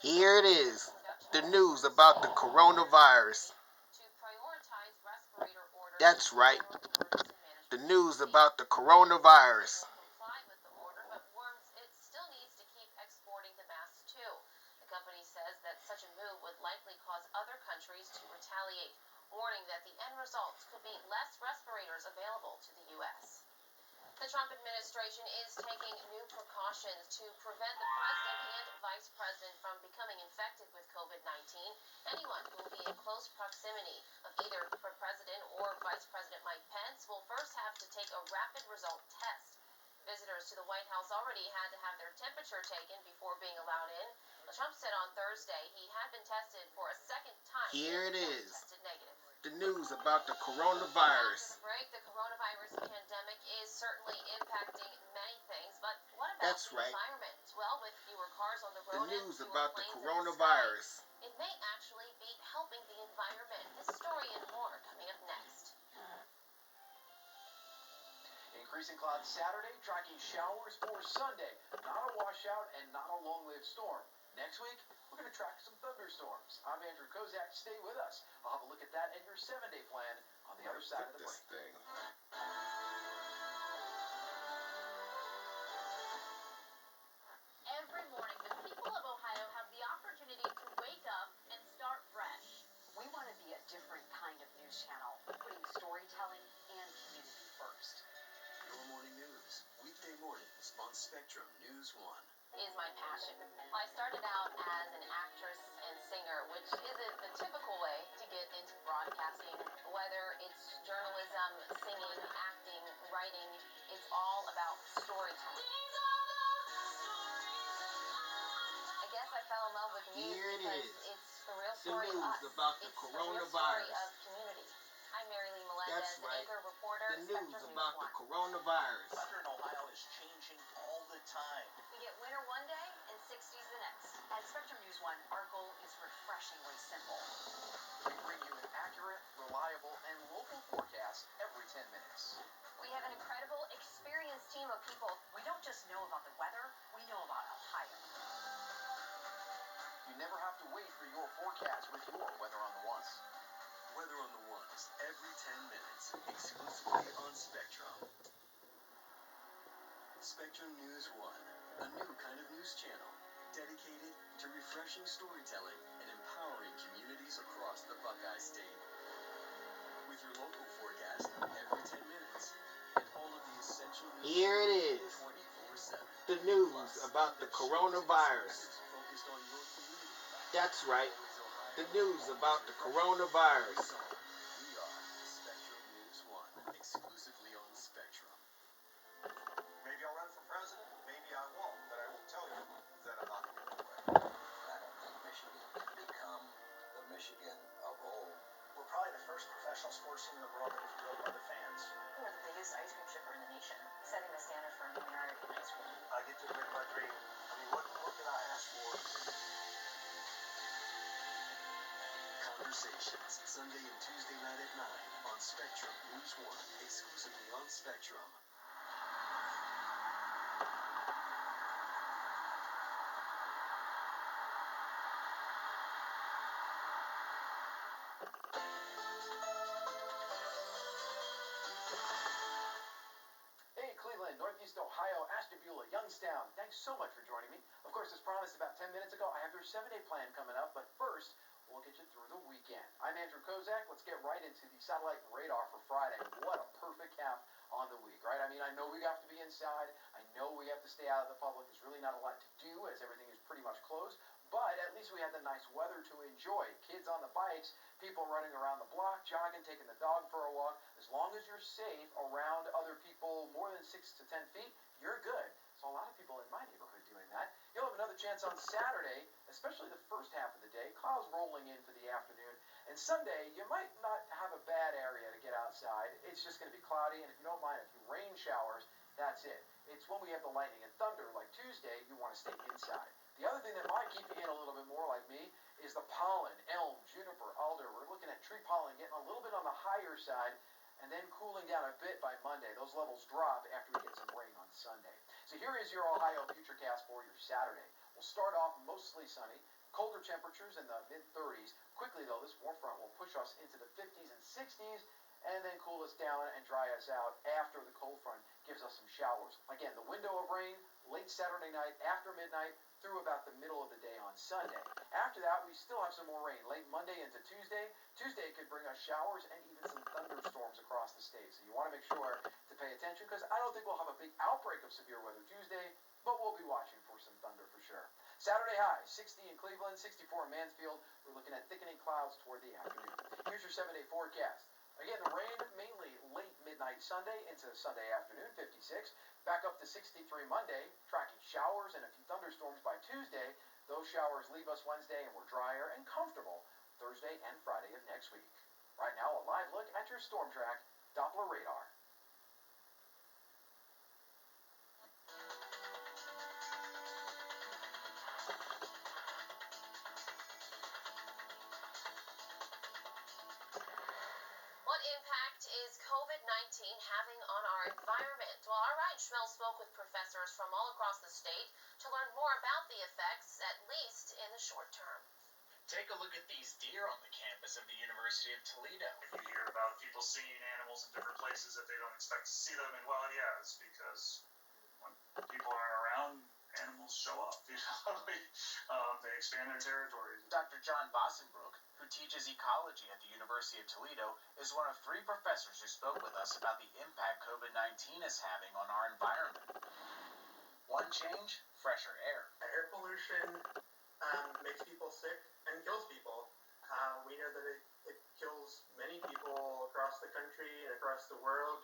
Here it is, the news about the coronavirus. That's right, the news about the coronavirus. Here it is, the news about the coronavirus. That's right, the news about the coronavirus. Increasing clouds Saturday, tracking showers for Sunday. Not a washout and not a long-lived storm. Next week, we're going to track some thunderstorms. I'm Andrew Kozak. Stay with us. I'll have a look at that and your 7-day plan on the other side of the break. Every morning, the people of Ohio have the opportunity to wake up and start fresh. We want to be a different kind of news channel, putting storytelling and community first. Your morning news, weekday mornings on Spectrum News 1. Is my passion. Well, I started out as an actress and singer, which isn't the typical way to get into broadcasting. Whether it's journalism, singing, acting, writing, it's all about storytelling. I guess I fell in love with news Here it because is, it's the real the story of news us. about the It's the real story coronavirus. of community. I'm Mary Lee Melendez, That's right, anchor reporter, the news Spectrum about News the 1. coronavirus. Weather in Ohio is changing all the time. We get winter one day and 60s the next. At Spectrum News 1, our goal is refreshingly simple. We bring you an accurate, reliable, and local forecast every 10 minutes. We have an incredible, experienced team of people. We don't just know about the weather, we know about Ohio. You never have to wait for your forecast with your Weather on the Ones. Weather on the Ones every 10 minutes, exclusively on Spectrum. Spectrum News 1, a new kind of news channel dedicated to refreshing storytelling and empowering communities across the Buckeye State. With your local forecast every 10 minutes and all of the essential news Here it is, 24/7. the news about the coronavirus. Focused on your community. That's right, the news about the coronavirus. We are Spectrum News 1, exclusively on Spectrum. Maybe I'll run for president, maybe I won't, but I will tell you that I'm not going to give it away. I don't think Michigan can become the Michigan of old. We're probably the first professional sports team in the world that is built by the fans. We're the biggest ice cream shipper in the nation, setting the standard for new American ice cream. I get to live my dream. I mean, what can I ask for? Conversations, Sunday and Tuesday night at 9 on Spectrum News 1, exclusively on Spectrum. Hey, Cleveland, Northeast Ohio, Ashtabula, Youngstown. Thanks so much for joining me. Of course, as promised about 10 minutes ago, I have your 7-day plan coming up, but first, we'll get you through the weekend. I'm Andrew Kozak. Let's get right into the satellite radar for Friday. What a perfect cap on the week, right? I mean, I know we have to be inside. I know we have to stay out of the public. There's really not a lot to do as everything is pretty much closed, but at least we had the nice weather to enjoy. Kids on the bikes, people running around the block, jogging, taking the dog for a walk. As long as you're safe around other people more than 6 to 10 feet, you're good. So a lot of people in my neighborhood doing that. You'll have another chance on Saturday, especially the first half of the day. Clouds rolling in for the afternoon. And Sunday, you might not have a bad area to get outside. It's just going to be cloudy, and if you don't mind a few rain showers, that's it. It's when we have the lightning and thunder, like Tuesday, you want to stay inside. The other thing that might keep you in a little bit more like me is the pollen, elm, juniper, alder. We're looking at tree pollen getting a little bit on the higher side and then cooling down a bit by Monday. Those levels drop after we get some rain on Sunday. So here is your Ohio Futurecast for your Saturday. will start off mostly sunny. Colder temperatures in the mid-30s. Quickly, though, this warm front will push us into the 50s and 60s and then cool us down and dry us out after the cold front gives us some showers. Again, the window of rain late Saturday night after midnight through about the middle of the day on Sunday. After that, we still have some more rain late Monday into Tuesday. Tuesday could bring us showers and even some thunderstorms across the state. So you want to make sure to pay attention because I don't think we'll have a big outbreak of severe weather Tuesday, but we'll be watching for some thunder for sure. Saturday high, 60 in Cleveland, 64 in Mansfield. We're looking at thickening clouds toward the afternoon. Here's your 7-day forecast. Again, the rain mainly late midnight Sunday into Sunday afternoon, 56. Back up to 63 Monday, tracking showers and a few thunderstorms by Tuesday. Those showers leave us Wednesday and we're drier and comfortable Thursday and Friday of next week. Right now, a live look at your storm track Doppler radar. What impact is COVID-19 having on our environment? Well, our Ryan Schmel spoke with professors from all across the state to learn more about the effects, at least in the short term. Take a look at these deer on the campus of the University of Toledo. You hear about people seeing animals in different places that they don't expect to see them, and well, yeah, it's because when people aren't around, animals show up. You know, they expand their territories. Dr. John Bossenbrook, who teaches ecology at the University of Toledo, is one of 3 professors who spoke with us about the impact COVID-19 is having on our environment. One change, fresher air. Air pollution makes people sick and kills people. We know that it kills many people across the country and across the world.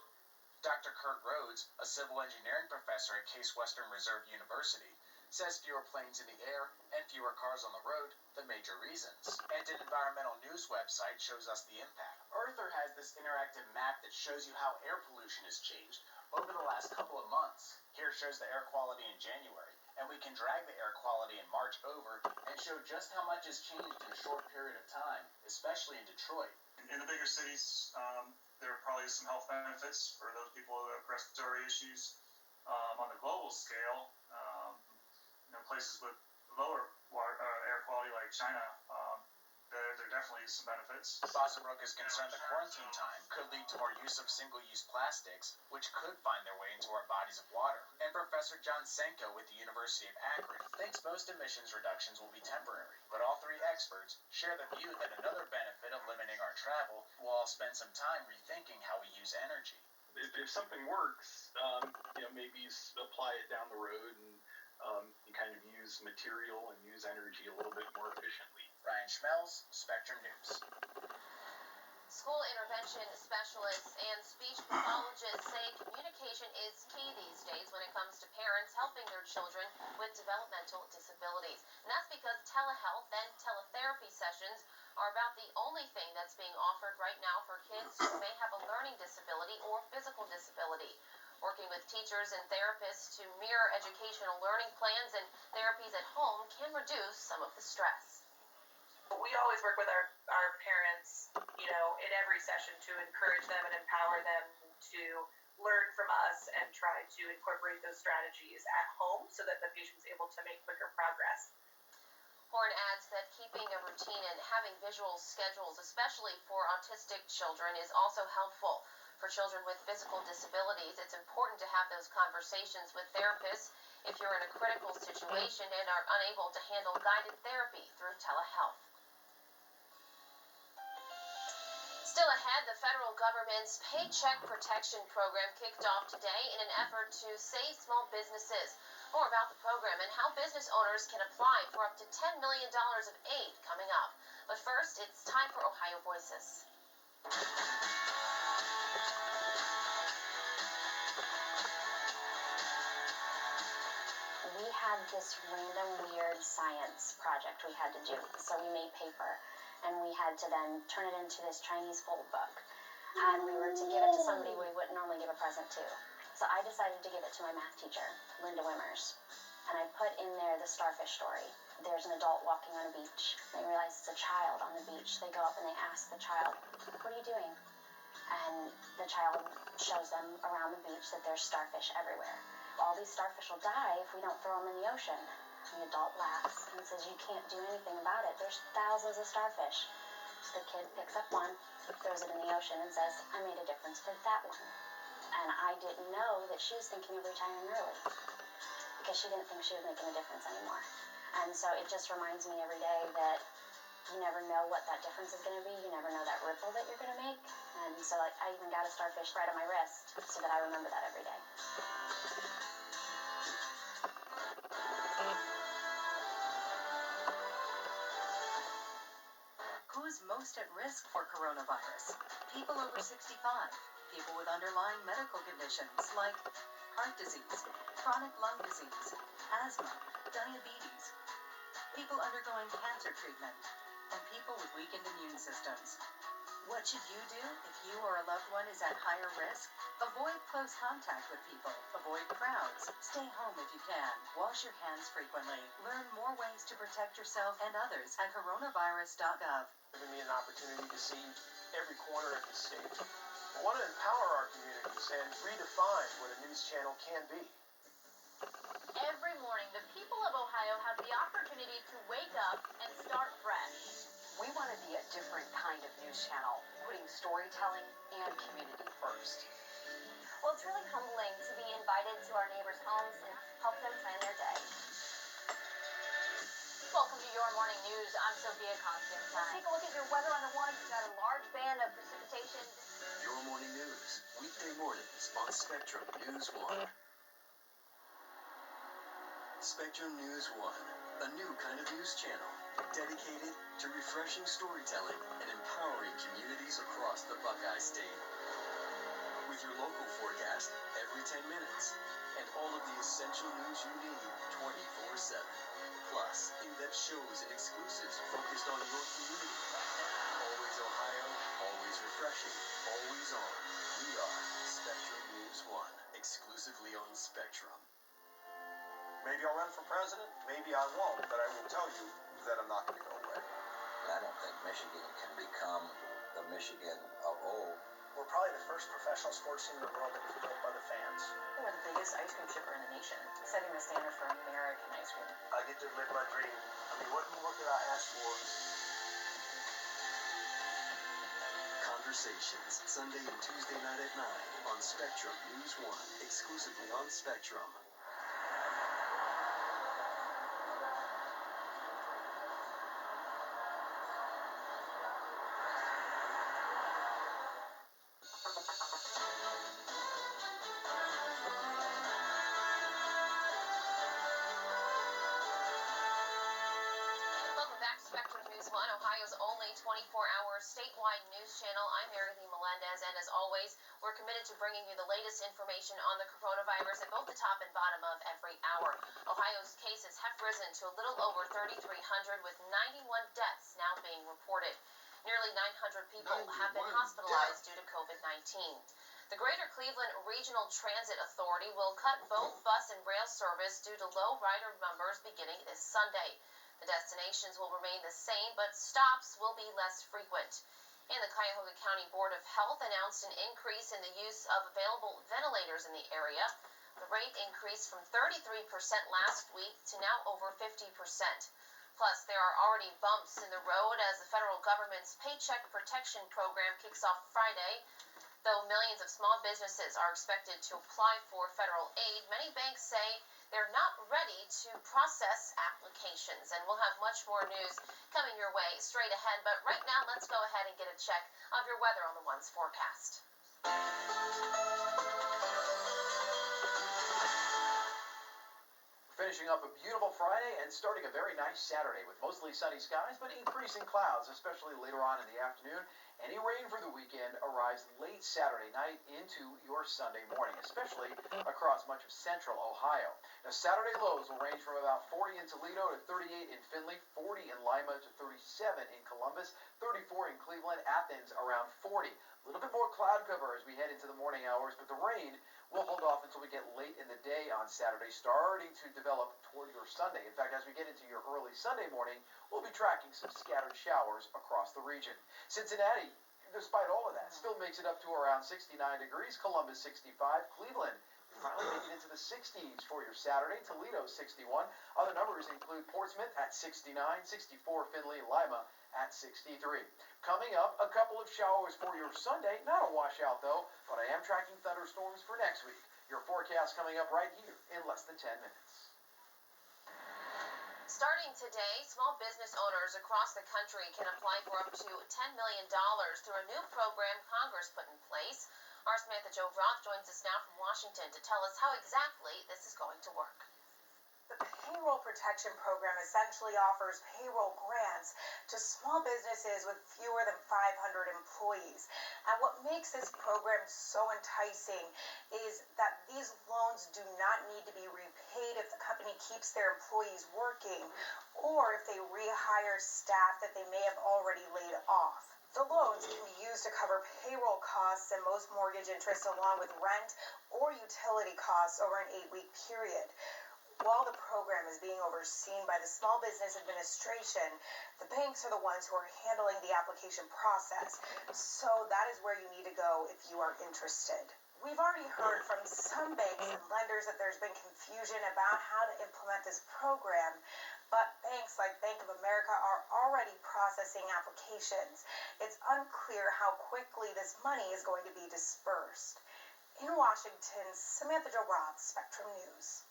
Dr. Kurt Rhodes, a civil engineering professor at Case Western Reserve University, says fewer planes in the air and fewer cars on the road, the major reasons. And an environmental news website shows us the impact. Earther has this interactive map that shows you how air pollution has changed over the last couple of months. Here shows the air quality in January, and we can drag the air quality in March over and show just how much has changed in a short period of time, especially in Detroit. In the bigger cities, there are probably some health benefits for those people who have respiratory issues. On the global scale, places with lower air quality like China, there definitely is some benefits. Bossenbrook is concerned the quarantine time could lead to more use of single-use plastics, which could find their way into our bodies of water. And Professor John Senko with the University of Akron thinks most emissions reductions will be temporary. But all 3 experts share the view that another benefit of limiting our travel will all spend some time rethinking how we use energy. If something works, maybe apply it down the road and kind of use material and use energy a little bit more efficiently. Ryan Schmelz, Spectrum News. School intervention specialists and speech pathologists say communication is key these days when it comes to parents helping their children with developmental disabilities. And that's because telehealth and teletherapy sessions are about the only thing that's being offered right now for kids who may have a learning disability or physical disability. Working with teachers and therapists to mirror educational learning plans and therapies at home can reduce some of the stress. We always work with our parents, in every session to encourage them and empower them to learn from us and try to incorporate those strategies at home so that the patient's able to make quicker progress. Horn adds that keeping a routine and having visual schedules, especially for autistic children, is also helpful. For children with physical disabilities, it's important to have those conversations with therapists if you're in a critical situation and are unable to handle guided therapy through telehealth. Still ahead, the federal government's Paycheck Protection Program kicked off today in an effort to save small businesses. More about the program and how business owners can apply for up to $10 million of aid coming up. But first, it's time for Ohio Voices. We had this random weird science project we had to do. So we made paper and we had to then turn it into this Chinese fold book. And we were to give it to somebody we wouldn't normally give a present to. So I decided to give it to my math teacher, Linda Wimmers. And I put in there the starfish story. There's an adult walking on a beach. They realize it's a child on the beach. They go up and they ask the child, "What are you doing?" And the child shows them around the beach that there's starfish everywhere. All these starfish will die if we don't throw them in the ocean. The adult laughs and says, "You can't do anything about it. There's thousands of starfish." So the kid picks up one, throws it in the ocean, and says, "I made a difference for that one." And I didn't know that she was thinking of retiring early because she didn't think she was making a difference anymore. And so it just reminds me every day that you never know what that difference is going to be. You never know that ripple that you're going to make. And so I even got a starfish right on my wrist so that I remember that every day. Who's most at risk for coronavirus? People over 65, people with underlying medical conditions like heart disease, chronic lung disease, asthma, diabetes, people undergoing cancer treatment, and people with weakened immune systems. What should you do if you or a loved one is at higher risk? Avoid close contact with people. Avoid crowds. Stay home if you can. Wash your hands frequently. Learn more ways to protect yourself and others at coronavirus.gov. Giving me an opportunity to see every corner of the state. I want to empower our communities and redefine what a news channel can be. Every morning, the people of Ohio have the opportunity to wake up and start fresh. We want to be a different kind of news channel, putting storytelling and community first. Well, it's really humbling to be invited to our neighbors' homes and help them plan their day. Welcome to Your Morning News. I'm Sophia Constantine. Let's take a look at your weather on the one. We've got a large band of precipitation. Your Morning News, weekday mornings on Spectrum News 1. Spectrum News 1, a new kind of news channel dedicated to refreshing storytelling and empowering communities across the Buckeye State. With your local forecast every 10 minutes and all of the essential news you need 24/7. Plus, in-depth shows and exclusives focused on your community. Always Ohio, always refreshing, always on. We are Spectrum News 1, exclusively on Spectrum. Maybe I'll run for president, maybe I won't, but I will tell you that I'm not going to go away. I don't think Michigan can become the Michigan of old. We're probably the first professional sports team in the world that was built by the fans. We're the biggest ice cream shipper in the nation, setting the standard for American ice cream. I get to live my dream. I mean, what more could I ask for? Conversations, Sunday and Tuesday night at 9 on Spectrum News 1, exclusively on Spectrum. Welcome back to Spectrum News 1, Ohio's only 24-hour statewide news channel. I'm Mary Lee Melendez, and as always, we're committed to bringing you the latest information on the coronavirus at both the top and bottom of every hour. Ohio's cases have risen to a little over 3,300, with 91 deaths now being reported. Nearly 900 people have been 91 hospitalized due to COVID-19. The Greater Cleveland Regional Transit Authority will cut both bus and rail service due to low rider numbers beginning this Sunday. The destinations will remain the same, but stops will be less frequent. And the Cuyahoga County Board of Health announced an increase in the use of available ventilators in the area. The rate increased from 33% last week to now over 50%. Plus, there are already bumps in the road as the federal government's Paycheck Protection Program kicks off Friday. Though millions of small businesses are expected to apply for federal aid, many banks say they're not ready to process applications. And we'll have much more news coming your way straight ahead. But right now, let's go ahead and get a check of your weather on the One's forecast. Finishing up a beautiful Friday and starting a very nice Saturday with mostly sunny skies, but increasing clouds, especially later on in the afternoon. Any rain for the weekend arrives late Saturday night into your Sunday morning, especially across much of central Ohio. Now, Saturday lows will range from about 40 in Toledo to 38 in Findlay, 40 in Lima to 37 in Columbus, 34 in Cleveland, Athens around 40. A little bit more cloud cover as we head into the morning hours, but the rain will hold off until we get late in the day on Saturday, starting to develop toward your Sunday. In fact, as we get into your early Sunday morning, we'll be tracking some scattered showers across the region. Cincinnati, despite all of that, still makes it up to around 69 degrees. Columbus 65, Cleveland finally making it into the 60s for your Saturday. Toledo 61. Other numbers include Portsmouth at 69, 64 Findlay, Lima at 63. Coming up, a couple of showers for your Sunday. Not a washout though, but I am tracking thunderstorms for next week. Your forecast coming up right here in less than 10 minutes. Starting today, small business owners across the country can apply for up to $10 million through a new program Congress put in place. Our Samantha Jo Roth joins us now from Washington to tell us how exactly this is going to work. The Payroll Protection Program essentially offers payroll grants to small businesses with fewer than 500 employees. And what makes this program so enticing is that these loans do not need to be repaid if the company keeps their employees working or if they rehire staff that they may have already laid off. The loans can be used to cover payroll costs and most mortgage interest along with rent or utility costs over an 8-week period. While the program is being overseen by the Small Business Administration, the banks are the ones who are handling the application process. So that is where you need to go if you are interested. We've already heard from some banks and lenders that there's been confusion about how to implement this program, but banks like Bank of America are already processing applications. It's unclear how quickly this money is going to be dispersed. In Washington, Samantha Jo Roth, Spectrum News.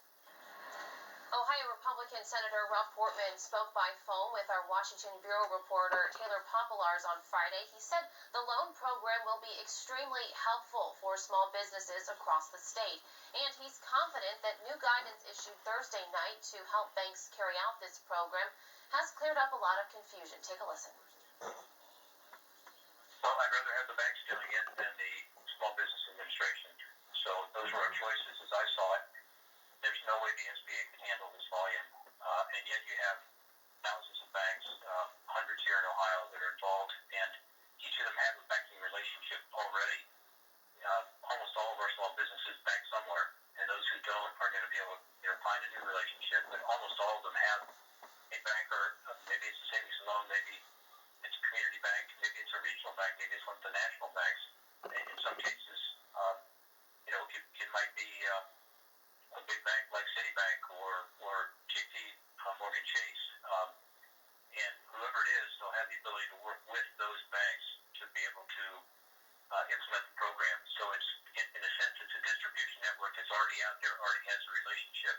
Ohio Republican Senator Rob Portman spoke by phone with our Washington Bureau reporter Taylor Popolars on Friday. He said the loan program will be extremely helpful for small businesses across the state, and he's confident that new guidance issued Thursday night to help banks carry out this program has cleared up a lot of confusion. Take a listen. Well, I'd rather have the banks doing it than the Small Business Administration. So those were our choices as I saw it. There's no way the SBA can handle this volume, and yet you have thousands of banks, hundreds here in Ohio that are involved, and each of them have a banking relationship already. Almost all of our small businesses bank somewhere, and those who don't are going to be able to find a new relationship, but almost all of them have a banker. Maybe it's a savings and loan, maybe it's a community bank, maybe it's a regional bank, maybe it's one of the national banks. In some cases, it might be a big bank like Citibank or JP Morgan Chase, and whoever it is, they'll have the ability to work with those banks to be able to implement the program. So it's, in a sense, it's a distribution network that's already out there, already has a relationship,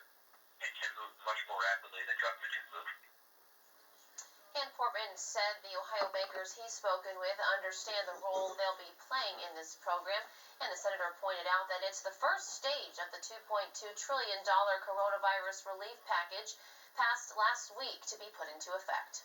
and can move much more rapidly than government can move. And Portman said the Ohio bankers he's spoken with understand the role they'll be playing in this program, and the senator pointed out that it's the first stage of the $2.2 trillion coronavirus relief package passed last week to be put into effect.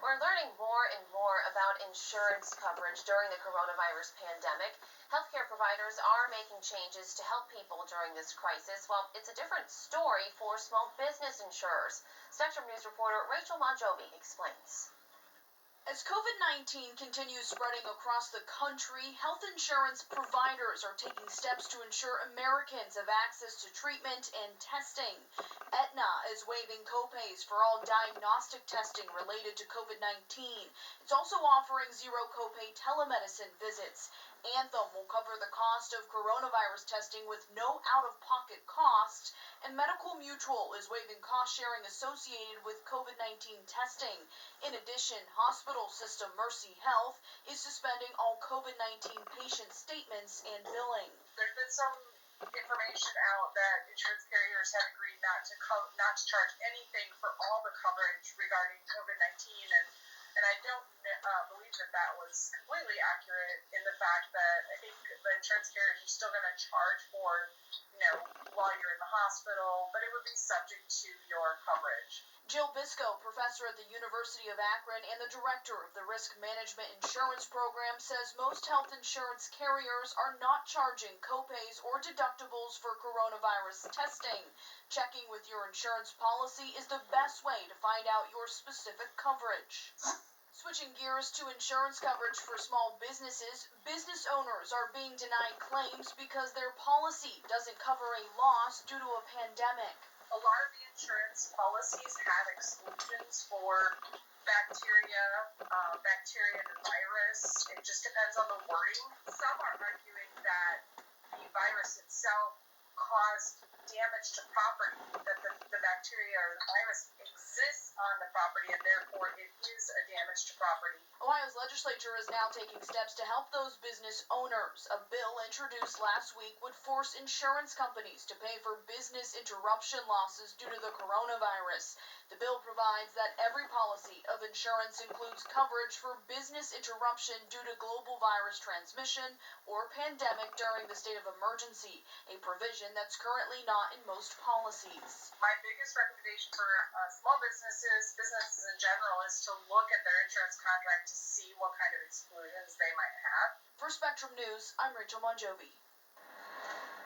We're learning more and more about insurance coverage during the coronavirus pandemic. Healthcare providers are making changes to help people during this crisis, while it's a different story for small business insurers. Spectrum News reporter Rachel Monjovi explains. As COVID-19 continues spreading across the country, health insurance providers are taking steps to ensure Americans have access to treatment and testing. Aetna is waiving copays for all diagnostic testing related to COVID-19. It's also offering zero copay telemedicine visits. Anthem will cover the cost of coronavirus testing with no out-of-pocket costs, and Medical Mutual is waiving cost sharing associated with COVID-19 testing. In addition, hospital system Mercy Health is suspending all COVID-19 patient statements and billing. There's been some information out that insurance carriers have agreed not to charge anything for all the coverage regarding COVID-19, and I don't believe that was completely accurate in the fact that I think the insurance carriers are still going to charge for, while you're in the hospital, but it would be subject to your coverage. Jill Biscoe, professor at the University of Akron and the director of the Risk Management Insurance Program, says most health insurance carriers are not charging copays or deductibles for coronavirus testing. Checking with your insurance policy is the best way to find out your specific coverage. Switching gears to insurance coverage for small businesses, business owners are being denied claims because their policy doesn't cover a loss due to a pandemic. A lot of the insurance policies have exclusions for bacteria and virus. It just depends on the wording. Some are arguing that the virus itself caused damage to property, that the bacteria or the virus exists on the property, and therefore it is a damage to property. Ohio's legislature is now taking steps to help those business owners. A bill introduced last week would force insurance companies to pay for business interruption losses due to the coronavirus. The bill provides that every policy of insurance includes coverage for business interruption due to global virus transmission or pandemic during the state of emergency, a provision that's currently not in most policies. My biggest recommendation for small businesses in general, is to look at their insurance contract to see what kind of exclusions they might have. For Spectrum News, I'm Rachel Monjovi.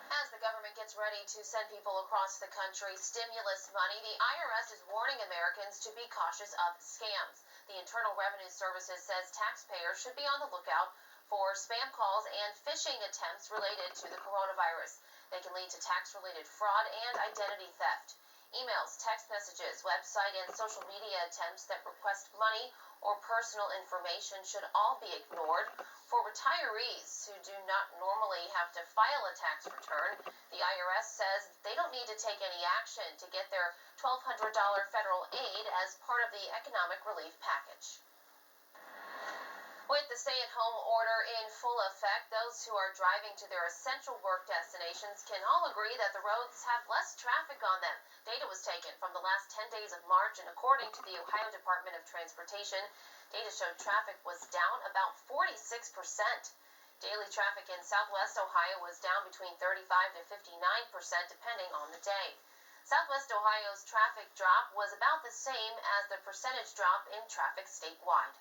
As the government gets ready to send people across the country stimulus money, the IRS is warning Americans to be cautious of scams. The Internal Revenue Services says taxpayers should be on the lookout for spam calls and phishing attempts related to the coronavirus. They can lead to tax-related fraud and identity theft. Emails, text messages, website, and social media attempts that request money or personal information should all be ignored. For retirees who do not normally have to file a tax return, the IRS says they don't need to take any action to get their $1,200 federal aid as part of the economic relief package. With the stay-at-home order in full effect, those who are driving to their essential work destinations can all agree that the roads have less traffic on them. Data was taken from the last 10 days of March, and according to the Ohio Department of Transportation, data showed traffic was down about 46%. Daily traffic in Southwest Ohio was down between 35 to 59%, depending on the day. Southwest Ohio's traffic drop was about the same as the percentage drop in traffic statewide.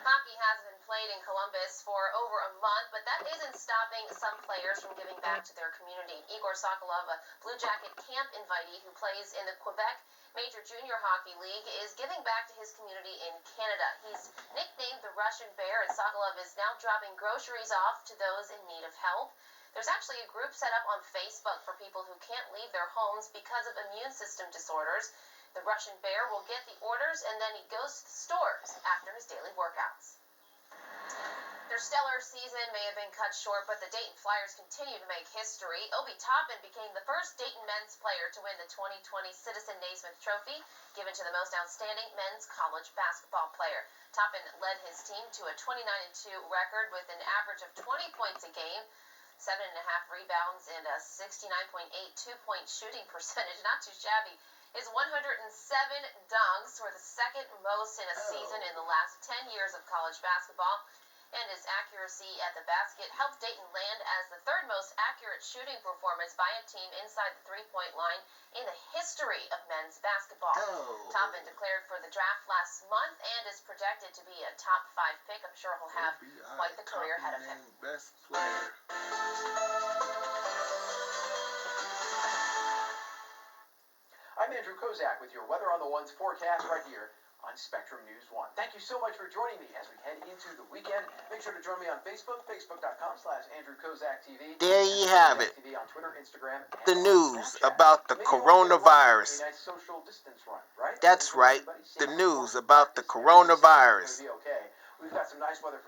Hockey has been played in Columbus for over a month, but that isn't stopping some players from giving back to their community. Igor Sokolov, a Blue Jacket camp invitee who plays in the Quebec Major Junior Hockey League, is giving back to his community in Canada. He's nicknamed the Russian Bear, and Sokolov is now dropping groceries off to those in need of help. There's actually a group set up on Facebook for people who can't leave their homes because of immune system disorders. The Russian Bear will get the orders, and then he goes to the stores after his daily workouts. Their stellar season may have been cut short, but the Dayton Flyers continue to make history. Obi Toppin became the first Dayton men's player to win the 2020 Citizen Naismith Trophy, given to the most outstanding men's college basketball player. Toppin led his team to a 29-2 record with an average of 20 points a game, 7.5 rebounds, and a 69.8 two-point shooting percentage. Not too shabby. His 107 dunks were the second most in a season in the last 10 years of college basketball, and his accuracy at the basket helped Dayton land as the third most accurate shooting performance by a team inside the three-point line in the history of men's basketball. Toppin declared for the draft last month and is projected to be a top 5 pick. I'm sure he'll have quite the career ahead of him. Best player. I'm Andrew Kozak with your Weather on the Ones forecast right here on Spectrum News 1. Thank you so much for joining me as we head into the weekend. Make sure to join me on Facebook, facebook.com/AndrewKozakTV. There you have it. TV on Twitter, Instagram, and The news Snapchat. about the Maybe you want to coronavirus. a nice social distance run, right? That's right. The news about the coronavirus. Be okay. We've got some nice weather for